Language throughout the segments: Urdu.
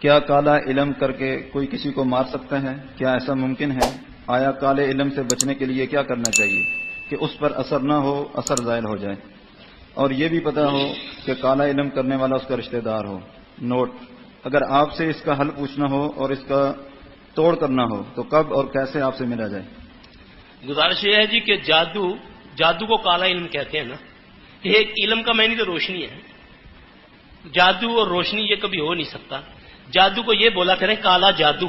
کیا کالا علم کر کے کوئی کسی کو مار سکتا ہے؟ کیا ایسا ممکن ہے؟ آیا کالے علم سے بچنے کے لیے کیا کرنا چاہیے کہ اس پر اثر نہ ہو، اثر زائل ہو جائے، اور یہ بھی پتہ ہو کہ کالا علم کرنے والا اس کا رشتہ دار ہو؟ نوٹ: اگر آپ سے اس کا حل پوچھنا ہو اور اس کا توڑ کرنا ہو تو کب اور کیسے آپ سے ملا جائے؟ گزارش یہ ہے جی کہ جادو کو کالا علم کہتے ہیں نا، کہ ایک علم کا معنی تو روشنی ہے، جادو اور روشنی یہ کبھی ہو نہیں سکتا۔ جادو کو یہ بولا کریں کالا جادو،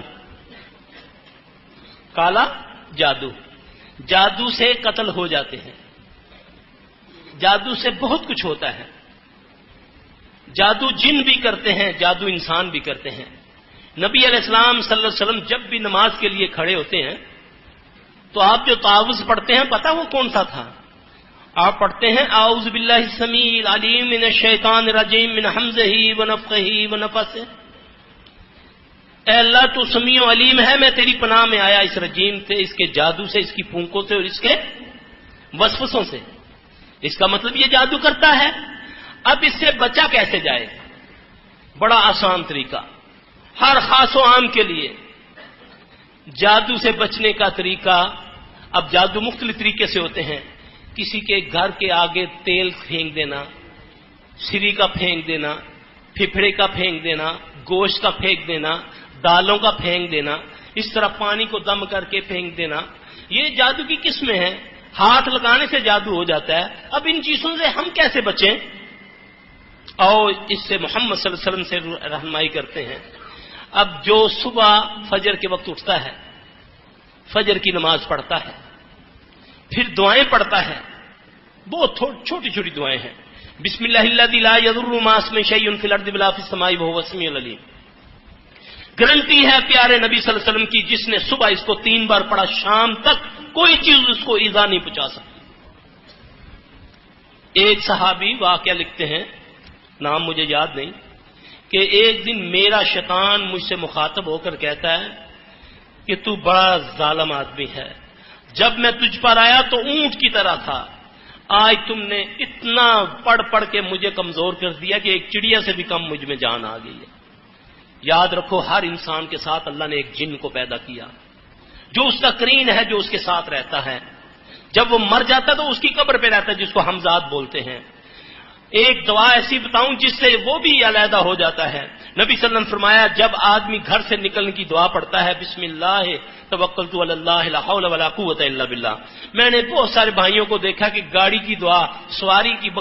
کالا جادو۔ جادو سے قتل ہو جاتے ہیں، جادو سے بہت کچھ ہوتا ہے، جادو جن بھی کرتے ہیں، جادو انسان بھی کرتے ہیں۔ نبی علیہ السلام صلی اللہ علیہ وسلم جب بھی نماز کے لیے کھڑے ہوتے ہیں تو آپ جو تعوذ پڑھتے ہیں پتہ وہ کون سا تھا؟ آپ پڑھتے ہیں اعوذ باللہ السمیع العلیم من الشیطان الرجیم من حمزہ ونفخہ ونفثہ۔ اے اللہ تو سمیع و علیم ہے، میں تیری پناہ میں آیا اس رجیم سے، اس کے جادو سے، اس کی پھونکوں سے اور اس کے وسوسوں سے۔ اس کا مطلب یہ جادو کرتا ہے۔ اب اس سے بچا کیسے جائے؟ بڑا آسان طریقہ، ہر خاص و عام کے لیے جادو سے بچنے کا طریقہ۔ اب جادو مختلف طریقے سے ہوتے ہیں، کسی کے گھر کے آگے تیل پھینک دینا، سری کا پھینک دینا، پھپھڑے کا پھینک دینا، گوشت کا پھینک دینا، دالوں کا پھینک دینا، اس طرح پانی کو دم کر کے پھینک دینا، یہ جادو کی قسمیں ہیں۔ ہاتھ لگانے سے جادو ہو جاتا ہے۔ اب ان چیزوں سے ہم کیسے بچیں؟ اور اس سے محمد صلی اللہ علیہ وسلم سے رہنمائی کرتے ہیں۔ اب جو صبح فجر کے وقت اٹھتا ہے، فجر کی نماز پڑھتا ہے، پھر دعائیں پڑھتا ہے، بہت چھوٹی چھوٹی دعائیں ہیں۔ بسم اللہ الذی لا یضر مع اسمہ شیء فی الارض ولا فی السماء وهو السمیع العلیم۔ گارنٹی ہے پیارے نبی صلی اللہ علیہ وسلم کی، جس نے صبح اس کو 3 بار پڑھا، شام تک کوئی چیز اس کو ایذا نہیں پہنچا سکتی۔ ایک صحابی واقعہ لکھتے ہیں، نام مجھے یاد نہیں، کہ ایک دن میرا شیطان مجھ سے مخاطب ہو کر کہتا ہے کہ تو بڑا ظالم آدمی ہے، جب میں تجھ پر آیا تو اونٹ کی طرح تھا، آج تم نے اتنا پڑھ پڑھ کے مجھے کمزور کر دیا کہ ایک چڑیا سے بھی کم مجھ میں جان آ گئی ہے۔ یاد رکھو، ہر انسان کے ساتھ اللہ نے ایک جن کو پیدا کیا جو اس کا قرین ہے، جو اس کے ساتھ رہتا ہے۔ جب وہ مر جاتا ہے تو اس کی قبر پہ رہتا ہے، جس کو حمزات بولتے ہیں۔ ایک دعا ایسی بتاؤں جس سے وہ بھی علیحدہ ہو جاتا ہے۔ نبی صلی اللہ علیہ وسلم فرمایا، جب آدمی گھر سے نکلنے کی دعا پڑھتا ہے، بسم اللہ توکلت علی اللہ لا حول ولا قوت الا باللہ۔ میں نے بہت سارے بھائیوں کو دیکھا کہ گاڑی کی دعا،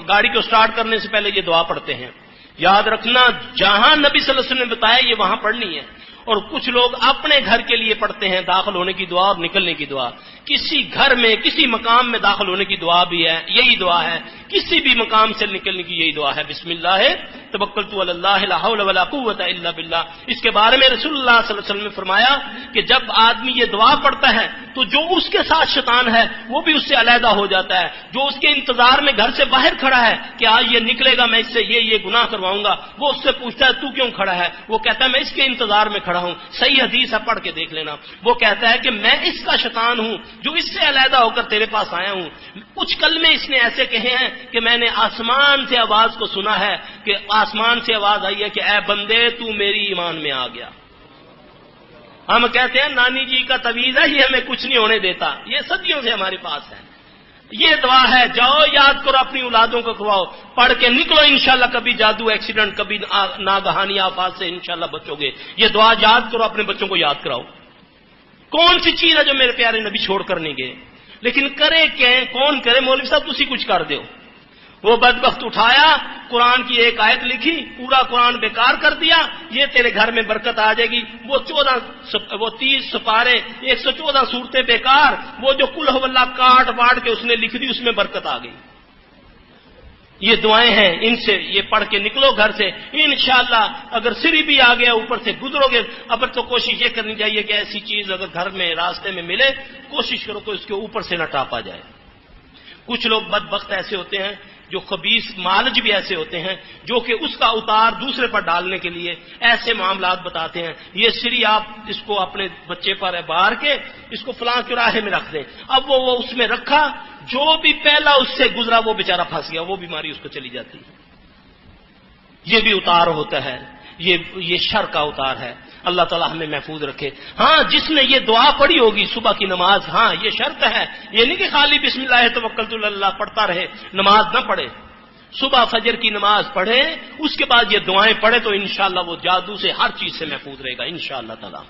گاڑی کو سٹارٹ کرنے سے پہلے یہ دعا پڑھتے ہیں۔ یاد رکھنا، جہاں نبی صلی اللہ علیہ وسلم نے بتایا یہ وہاں پڑھنی ہے۔ اور کچھ لوگ اپنے گھر کے لیے پڑھتے ہیں، داخل ہونے کی دعا اور نکلنے کی دعا۔ کسی گھر میں، کسی مقام میں داخل ہونے کی دعا بھی ہے، یہی دعا ہے۔ کسی بھی مقام سے نکلنے کی یہی دعا ہے، بسم اللہ توکلت علی اللہ لا حول ولا قوت الا باللہ۔ اس کے بارے میں رسول اللہ صلی اللہ علیہ وسلم نے فرمایا کہ جب آدمی یہ دعا پڑھتا ہے تو جو اس کے ساتھ شیطان ہے وہ بھی اس سے علیحدہ ہو جاتا ہے۔ جو اس کے انتظار میں گھر سے باہر کھڑا ہے کہ آج یہ نکلے گا، میں اس سے یہ گناہ کرواؤں گا، وہ اس سے پوچھتا ہے تو کیوں کھڑا ہے؟ وہ کہتا ہے میں اس کے انتظار میں کھڑا ہوں۔ صحیح حدیث ہے، پڑھ کے دیکھ لینا۔ وہ کہتا ہے کہ میں اس کا شیطان ہوں جو اس سے علیحدہ ہو کر تیرے پاس آیا ہوں۔ کچھ کلمے اس نے ایسے کہے ہیں کہ میں نے آسمان سے آواز کو سنا ہے، کہ آسمان سے آواز آئی ہے کہ اے بندے تو میری ایمان میں آ گیا۔ ہم کہتے ہیں نانی جی کا تعویذ ہے، یہ ہمیں کچھ نہیں ہونے دیتا، یہ صدیوں سے ہمارے پاس ہے۔ یہ دعا ہے، جاؤ یاد کرو، اپنی اولادوں کو کرواؤ، پڑھ کے نکلو، انشاءاللہ کبھی جادو ایکسیڈنٹ، کبھی ناگہانی آفات سے انشاءاللہ بچو گے۔ یہ دعا یاد کرو، اپنے بچوں کو یاد کراؤ۔ کون سی چیز ہے جو میرے پیارے نبی چھوڑ کر نہیں گئے؟ لیکن کرے کیا؟ کون کرے؟ مولوی صاحب تسی کچھ کر دیو۔ وہ بدبخت اٹھایا، قرآن کی ایک آیت لکھی، پورا قرآن بیکار کر دیا، یہ تیرے گھر میں برکت آ جائے گی۔ وہ 30 سپارے، 114 صورتیں بیکار، وہ جو قل هو اللہ کاٹ واٹ کے اس نے لکھ دی، اس میں برکت آ گئی۔ یہ دعائیں ہیں، ان سے یہ پڑھ کے نکلو گھر سے، انشاءاللہ اگر سری بھی آ گیا اوپر سے گزرو گے۔ اب تو کوشش یہ کرنی چاہیے کہ ایسی چیز اگر گھر میں راستے میں ملے، کوشش کرو کہ اس کے اوپر سے نہ ٹاپا جائے۔ کچھ لوگ بدبخت ایسے ہوتے ہیں، جو خبیث مالج بھی ایسے ہوتے ہیں، جو کہ اس کا اتار دوسرے پر ڈالنے کے لیے ایسے معاملات بتاتے ہیں۔ یہ سری آپ اس کو اپنے بچے پر بار کے اس کو فلاں چوراہے میں رکھ دیں۔ اب وہ اس میں رکھا، جو بھی پہلا اس سے گزرا وہ بیچارہ پھنس گیا، وہ بیماری اس کو چلی جاتی ہے۔ یہ بھی اتار ہوتا ہے۔ یہ شر کا اوتار ہے. اللہ تعالیٰ ہمیں محفوظ رکھے. ہاں جس نے یہ دعا پڑھی ہوگی صبح کی نماز، ہاں یہ شرط ہے، یہ نہیں کہ خالی بسم اللہ توکلت علی اللہ پڑھتا رہے نماز نہ پڑھے. صبح فجر کی نماز پڑھے، اس کے بعد یہ دعائیں پڑھے تو انشاءاللہ وہ جادو سے ہر چیز سے محفوظ رہے گا انشاءاللہ تعالیٰ.